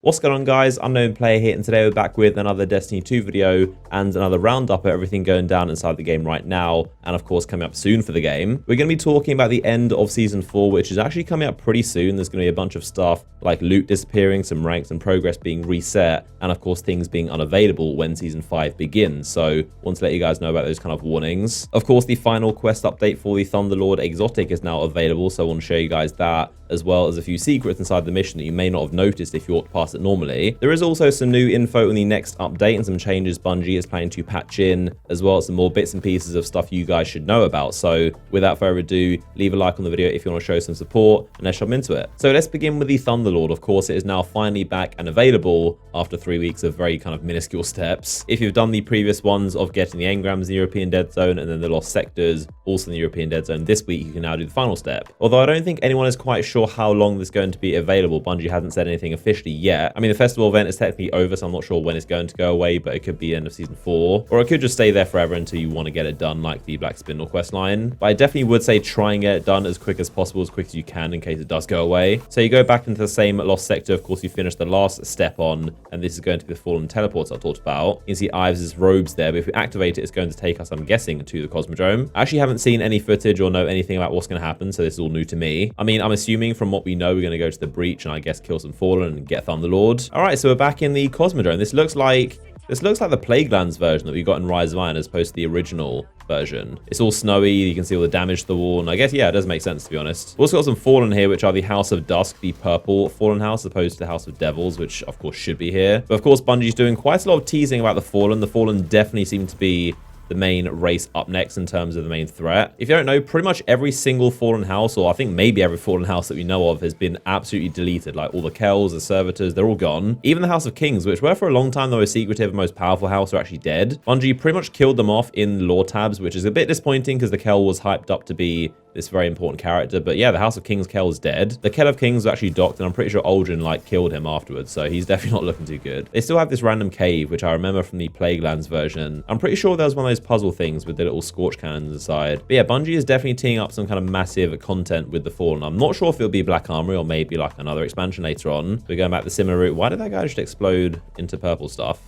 What's going on, guys? Unknown Player here, and today we're back with another Destiny 2 video and another roundup of everything going down inside the game right now, and of course coming up soon for the game. We're going to be talking about the end of Season 4, which is actually coming up pretty soon. There's going to be a bunch of stuff like loot disappearing, some ranks and progress being reset, and of course things being unavailable when Season 5 begins. So want to let you guys know about those kind of warnings. Of course, the final quest update for the Thunderlord exotic is now available, so I want to show you guys that, as well as a few secrets inside the mission that you may not have noticed if you walked past it normally. There is also some new info in the next update and some changes Bungie is planning to patch in, as well as some more bits and pieces of stuff you guys should know about. So without further ado, leave a like on the video if you want to show some support, and let's jump into it. So let's begin with the Thunderlord. Of course, it is now finally back and available after 3 weeks of very kind of minuscule steps. If you've done the previous ones of getting the engrams in the European Dead Zone and then the lost sectors also in the European Dead Zone this week, you can now do the final step. Although I don't think anyone is quite sure how long this is going to be available. Bungie hasn't said anything officially yet. I mean, the festival event is technically over, so I'm not sure when it's going to go away, but it could be end of Season 4, or it could just stay there forever until you want to get it done, like the Black Spindle quest line. But I definitely would say try and get it done as quick as possible, as quick as you can, in case it does go away. So you go back into the same lost sector. Of course, you finish the last step on, and this is going to be the Fallen teleports I talked about. You can see Ives' robes there, but if we activate it, it's going to take us, I'm guessing, to the Cosmodrome. I actually haven't seen any footage or know anything about what's going to happen, so this is all new to me. I mean, I'm assuming from what we know, we're going to go to the breach and I guess kill some Fallen and get Thunderlord. All right, so we're back in the Cosmodrome. This looks like the Plaguelands version that we got in Rise of Iron as opposed to the original version. It's all snowy, you can see all the damage to the wall, and I guess, yeah, it does make sense, to be honest. We've also got some Fallen here, which are the House of Dusk, the purple Fallen house, as opposed to the House of Devils, which of course should be here. But of course, Bungie's doing quite a lot of teasing about the Fallen. The Fallen definitely seem to be the main race up next in terms of the main threat. If you don't know, pretty much every single Fallen house, or I think maybe every Fallen house that we know of, has been absolutely deleted. Like all the Kells, the Servitors, they're all gone. Even the House of Kings, which were for a long time the most secretive and most powerful house, are actually dead. Bungie pretty much killed them off in lore tabs, which is a bit disappointing because the Kell was hyped up to be this very important character. But yeah, the House of Kings Kell is dead. The Kell of Kings was actually docked, and I'm pretty sure Aldrin like killed him afterwards, so he's definitely not looking too good. They still have this random cave, which I remember from the Plaguelands version. I'm pretty sure there was one of those puzzle things with the little scorch cannons inside. But yeah, Bungie is definitely teeing up some kind of massive content with the Fallen. I'm not sure if it'll be Black Armory or maybe like another expansion later on. We're going back the similar route. Why did that guy just explode into purple stuff?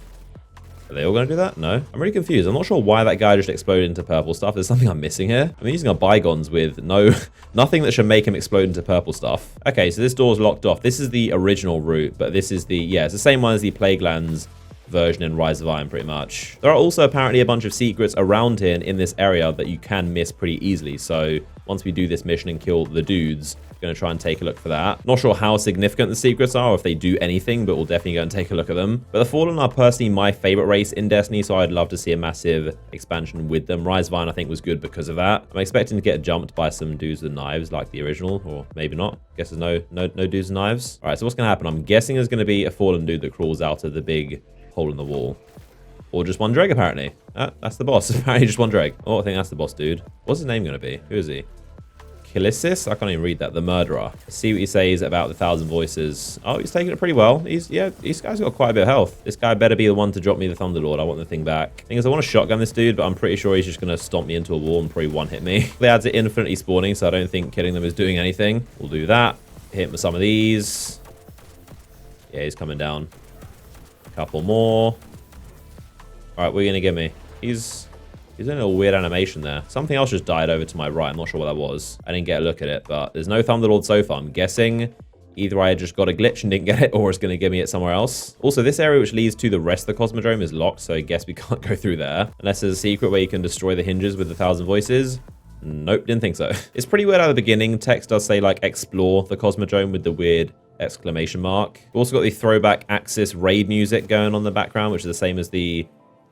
Are they all going to do that? No. I'm really confused. I'm not sure why that guy just exploded into purple stuff. There's something I'm missing here. I'm using a bygones with nothing that should make him explode into purple stuff. Okay, so this door's locked off. This is the original route, but this is the, yeah, it's the same one as the Plaguelands version in Rise of Iron, pretty much. There are also apparently a bunch of secrets around here in this area that you can miss pretty easily. So once we do this mission and kill the dudes, we're going to try and take a look for that. Not sure how significant the secrets are or if they do anything, but we'll definitely go and take a look at them. But the Fallen are personally my favorite race in Destiny, so I'd love to see a massive expansion with them. Rise of Iron, I think, was good because of that. I'm expecting to get jumped by some dudes with knives like the original, or maybe not. Guess there's no dudes with knives. All right, so what's going to happen? I'm guessing there's going to be a Fallen dude that crawls out of the big hole in the wall. Or just one Dreg, apparently. That's the boss. Apparently just one Dreg. Oh, I think that's the boss dude. What's his name going to be? Who is he? Kilissis? I can't even read that. The Murderer. Let's see what he says about the 1,000 voices. Oh, he's taking it pretty well. This guy's got quite a bit of health. This guy better be the one to drop me the Thunderlord. I want the thing back. Thing is, I want to shotgun this dude, but I'm pretty sure he's just going to stomp me into a wall and probably one-hit me. They add to infinitely spawning, so I don't think killing them is doing anything. We'll do that. Hit him with some of these. Yeah, he's coming down. A couple more. All right, what are you going to give me? He's doing a weird animation there. Something else just died over to my right. I'm not sure what that was. I didn't get a look at it, but there's no Thunderlord so far. I'm guessing either I just got a glitch and didn't get it, or it's going to give me it somewhere else. Also, this area which leads to the rest of the Cosmodrome is locked, so I guess we can't go through there. Unless there's a secret where you can destroy the hinges with the 1,000 voices. Nope, didn't think so. It's pretty weird at the beginning. Text does say, like, explore the Cosmodrome with the weird exclamation mark. We've also got the throwback Axis raid music going on in the background, which is the same as the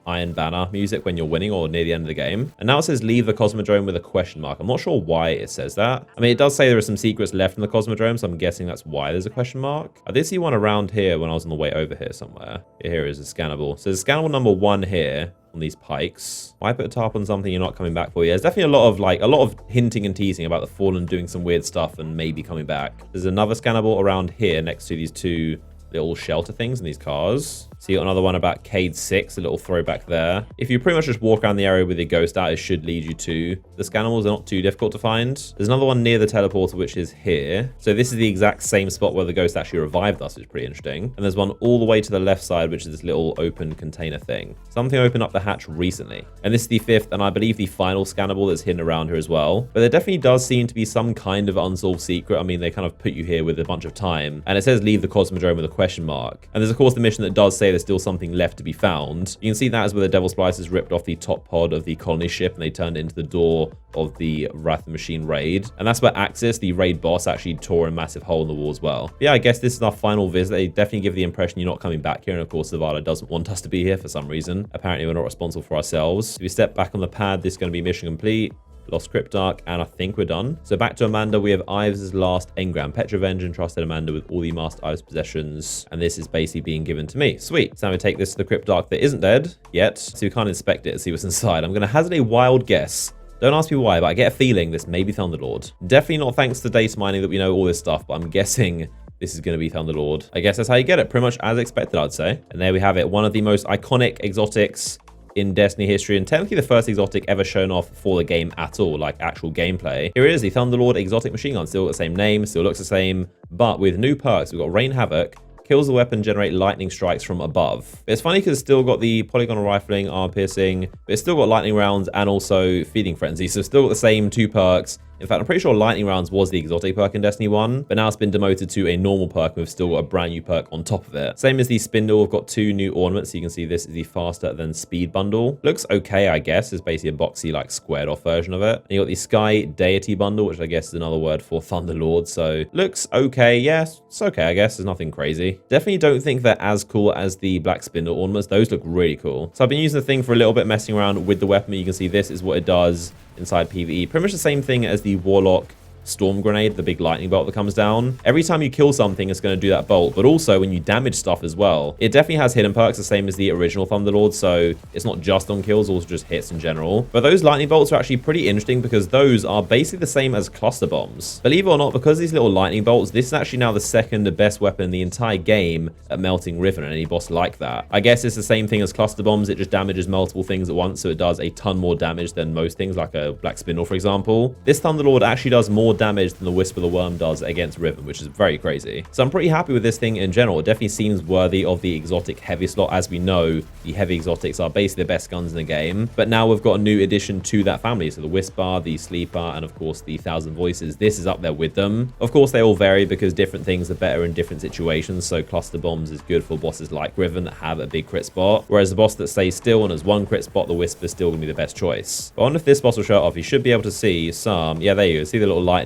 Iron Banner music when you're winning or near the end of the game. And now it says leave the Cosmodrome with a question mark. I'm not sure why it says that. I mean, it does say there are some secrets left in the Cosmodrome, so I'm guessing that's why there's a question mark. I did see one around here when I was on the way over here somewhere. Here is a scannable. So there's scannable number 1 here on these pikes. Why put a tarp on something you're not coming back for? Yeah, there's definitely a lot of hinting and teasing about the Fallen doing some weird stuff and maybe coming back. There's another scannable around here next to these two little shelter things in these cars. So you got another one about Cade 6, a little throwback there. If you pretty much just walk around the area with your ghost out, it should lead you to the Scanimals. They're not too difficult to find. There's another one near the teleporter, which is here. So this is the exact same spot where the ghost actually revived us, which is pretty interesting. And there's one all the way to the left side, which is this little open container thing. Something opened up the hatch recently. And this is the 5th, and I believe the final Scannable that's hidden around here as well. But there definitely does seem to be some kind of unsolved secret. I mean, they kind of put you here with a bunch of time. And it says leave the Cosmodrome with a question mark. And there's, of course, the mission that does say there's still something left to be found. You can see that as where the Devil Splicers ripped off the top pod of the colony ship and they turned it into the door of the Wrath of the Machine raid. And that's where Axis, the raid boss, actually tore a massive hole in the wall as well. But yeah, I guess this is our final visit. They definitely give the impression you're not coming back here. And of course, Zavala doesn't want us to be here for some reason. Apparently, we're not responsible for ourselves. If we step back on the pad, this is going to be mission complete. Lost Cryptarch, and I think we're done. So back to Amanda, we have Ives' last engram. Petrovenge entrusted Amanda with all the Master Ives possessions, and this is basically being given to me. Sweet. So now we take this to the Cryptarch that isn't dead yet, so we can't inspect it and see what's inside. I'm going to hazard a wild guess. Don't ask me why, but I get a feeling this may be Thunderlord. Definitely not thanks to data mining that we know all this stuff, but I'm guessing this is going to be Thunderlord. I guess that's how you get it, pretty much as expected, I'd say. And there we have it, one of the most iconic exotics in Destiny history, and technically the first exotic ever shown off for the game at all, like actual gameplay. Here it is, the Thunderlord exotic machine gun. Still got the same name, still looks the same, but with new perks. We've got Rain Havoc, kills the weapon, generate lightning strikes from above. It's funny because it's still got the polygonal rifling, armor piercing, but it's still got lightning rounds and also feeding frenzy. So still got the same 2 perks. In fact, I'm pretty sure lightning rounds was the exotic perk in Destiny 1, but now it's been demoted to a normal perk and we've still got a brand new perk on top of it. Same as the spindle, we've got 2 new ornaments. So you can see this is the faster than speed bundle. Looks okay, I guess. It's basically a boxy, like squared off version of it. And you got the Sky Deity bundle, which I guess is another word for Thunderlord. So looks okay. Yes, it's okay, I guess. There's nothing crazy. Definitely don't think they're as cool as the black spindle ornaments. Those look really cool. So I've been using the thing for a little bit, messing around with the weapon. You can see this is what it does inside PvE. Pretty much the same thing as the Warlock Storm Grenade, the big lightning bolt that comes down. Every time you kill something, it's going to do that bolt, but also when you damage stuff as well. It definitely has hidden perks, the same as the original Thunderlord, so it's not just on kills, also just hits in general. But those lightning bolts are actually pretty interesting because those are basically the same as cluster bombs. Believe it or not, because these little lightning bolts, this is actually now the second best weapon in the entire game at melting Riven and any boss like that. I guess it's the same thing as cluster bombs, it just damages multiple things at once, so it does a ton more damage than most things, like a Black Spindle, for example. This Thunderlord actually does more damage than the Wisp of the Worm does against Riven, which is very crazy. So I'm pretty happy with this thing in general. It definitely seems worthy of the exotic heavy slot. As we know, the heavy exotics are basically the best guns in the game, but now we've got a new addition to that family. So the Whisper, the Sleeper, and of course the Thousand Voices. This is up there with them. Of course, they all vary because different things are better in different situations. So cluster bombs is good for bosses like Riven that have a big crit spot, whereas the boss that stays still and has one crit spot, the Wisp is still going to be the best choice. But I wonder if this boss will show it off. You should be able to see some, yeah, there you go, see the little lightning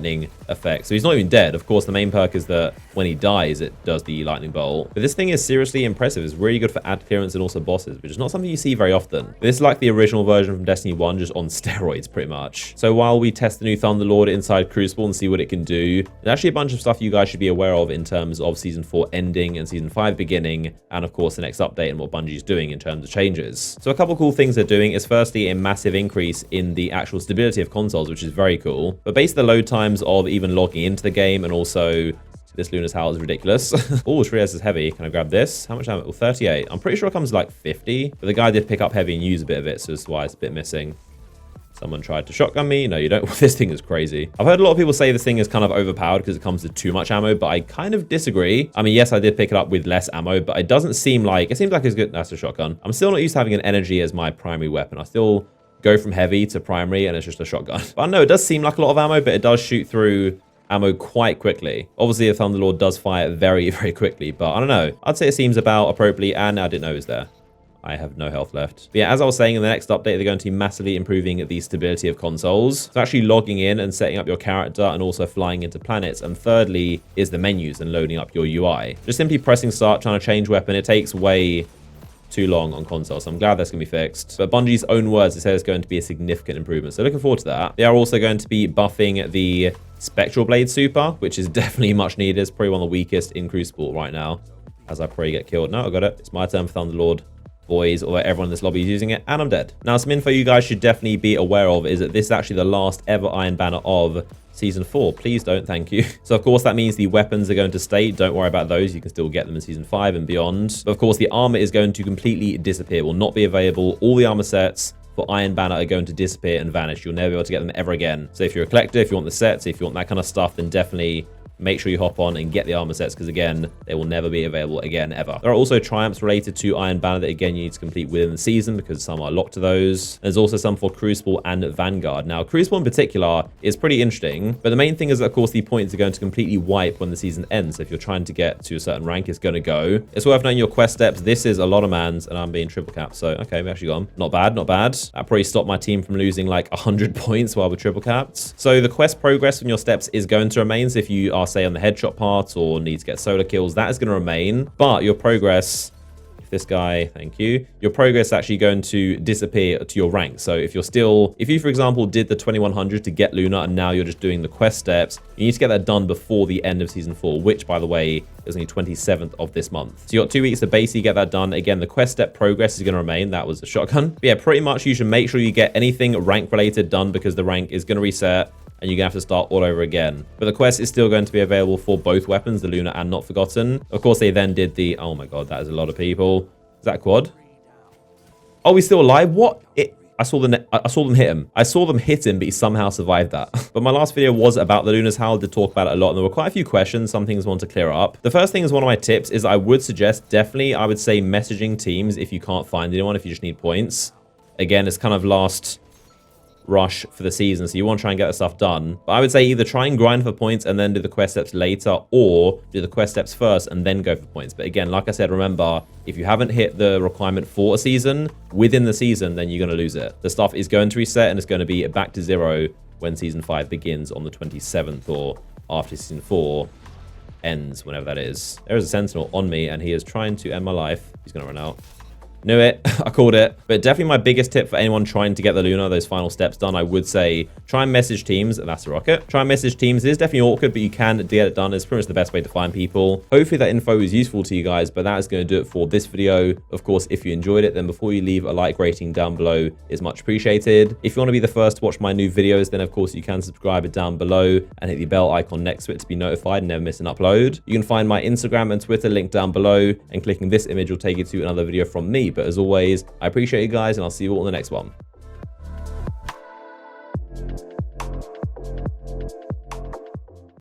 effect. So he's not even dead. Of course, the main perk is that when he dies, it does the lightning bolt. But this thing is seriously impressive. It's really good for ad clearance and also bosses, which is not something you see very often. This is like the original version from Destiny 1, just on steroids, pretty much. So while we test the new Thunderlord inside Crucible and see what it can do, there's actually a bunch of stuff you guys should be aware of in terms of Season 4 ending and Season 5 beginning, and of course the next update and what Bungie's doing in terms of changes. So a couple cool things they're doing is firstly a massive increase in the actual stability of consoles, which is very cool. But basically the load times of even logging into the game, and also this Luna's Howl is ridiculous. Oh, Shriaz is heavy. Can I grab this? How much ammo? Well, 38. I'm pretty sure it comes to like 50, but the guy did pick up heavy and use a bit of it, so that's why it's a bit missing. Someone tried to shotgun me. No, you don't. This thing is crazy. I've heard a lot of people say this thing is kind of overpowered because it comes with too much ammo, but I kind of disagree. I mean, yes, I did pick it up with less ammo, but it doesn't seem like, it seems like it's good. That's a shotgun. I'm still not used to having an energy as my primary weapon. I still go from heavy to primary and it's just a shotgun. But I know it does seem like a lot of ammo, but it does shoot through ammo quite quickly. Obviously, the Thunderlord does fire very, very quickly, but I don't know. I'd say it seems about appropriately, and I didn't know it was there. I have no health left. But yeah, as I was saying, in the next update, they're going to be massively improving the stability of consoles. So actually logging in and setting up your character and also flying into planets. And thirdly is the menus and loading up your UI. Just simply pressing start, trying to change weapon, it takes way too long on console, so I'm glad that's going to be fixed. But Bungie's own words, they say it's going to be a significant improvement, so looking forward to that. They are also going to be buffing the Spectral Blade Super, which is definitely much needed. It's probably one of the weakest in Crucible right now, as I probably get killed. No, I got it. It's my turn for Thunderlord. boys, although everyone in this lobby is using it, and I'm dead. Now, some info you guys should definitely be aware of is that this is actually the last ever Iron Banner of Season 4. Please don't, thank you. So, of course, that means the weapons are going to stay. Don't worry about those. You can still get them in Season 5 and beyond. But, of course, the armor is going to completely disappear. It will not be available. All the armor sets for Iron Banner are going to disappear and vanish. You'll never be able to get them ever again. So if you're a collector, if you want the sets, if you want that kind of stuff, then definitely make sure you hop on and get the armor sets, because again, they will never be available again ever. There are also triumphs related to Iron Banner that again you need to complete within the season, because some are locked to those. There's also some for Crucible and Vanguard. Now, Crucible in particular is pretty interesting, but the main thing is that, of course, the points are going to completely wipe when the season ends. So if you're trying to get to a certain rank, it's going to go. It's worth knowing your quest steps. This is a lot of mans, and I'm being triple capped. So okay, we actually got them. Not bad, not bad. That probably stopped my team from losing like 100 points while we're triple capped. So the quest progress from your steps is going to remain. So if you are, say, on the headshot part or need to get solo kills, that is going to remain. But your progress, if this guy, thank you, your progress is actually going to disappear to your rank. So if you, for example, did the 2100 to get Luna and now you're just doing the quest steps, you need to get that done before the end of Season 4, which, by the way, is only 27th of this month. So you got 2 weeks to basically get that done. Again, the quest step progress is going to remain. That was a shotgun. But yeah, pretty much you should make sure you get anything rank related done, because the rank is going to reset and you're going to have to start all over again. But the quest is still going to be available for both weapons, the Luna and Not Forgotten. Of course, they then did the... Oh my god, that is a lot of people. Is that quad? Oh, he's still alive? What? I saw them hit him. I saw them hit him, but he somehow survived that. But my last video was about the Luna's Howl. I did talk about it a lot, and there were quite a few questions. Some things I want to clear up. The first thing is one of my tips is I would suggest, definitely, I would say messaging teams if you can't find anyone, if you just need points. Again, it's kind of last rush for the season, so you want to try and get the stuff done. But I would say either try and grind for points and then do the quest steps later, or do the quest steps first and then go for points. But again, like I said, remember, if you haven't hit the requirement for a season within the season, then you're going to lose it. The stuff is going to reset and it's going to be back to 0 when Season 5 begins on the 27th, or after Season 4 ends, whenever that is. There is a Sentinel on me and he is trying to end my life. He's going to run out. Knew it. I called it. But definitely my biggest tip for anyone trying to get the Luna, those final steps done, I would say try and message teams. That's a rocket. Try and message teams. It is definitely awkward, but you can get it done. It's pretty much the best way to find people. Hopefully that info is useful to you guys, but that is going to do it for this video. Of course, if you enjoyed it, then before you leave, a like rating down below is much appreciated. If you want to be the first to watch my new videos, then of course you can subscribe it down below and hit the bell icon next to it to be notified and never miss an upload. You can find my Instagram and Twitter linked down below, and clicking this image will take you to another video from me. But as always, I appreciate you guys, and I'll see you all in the next one.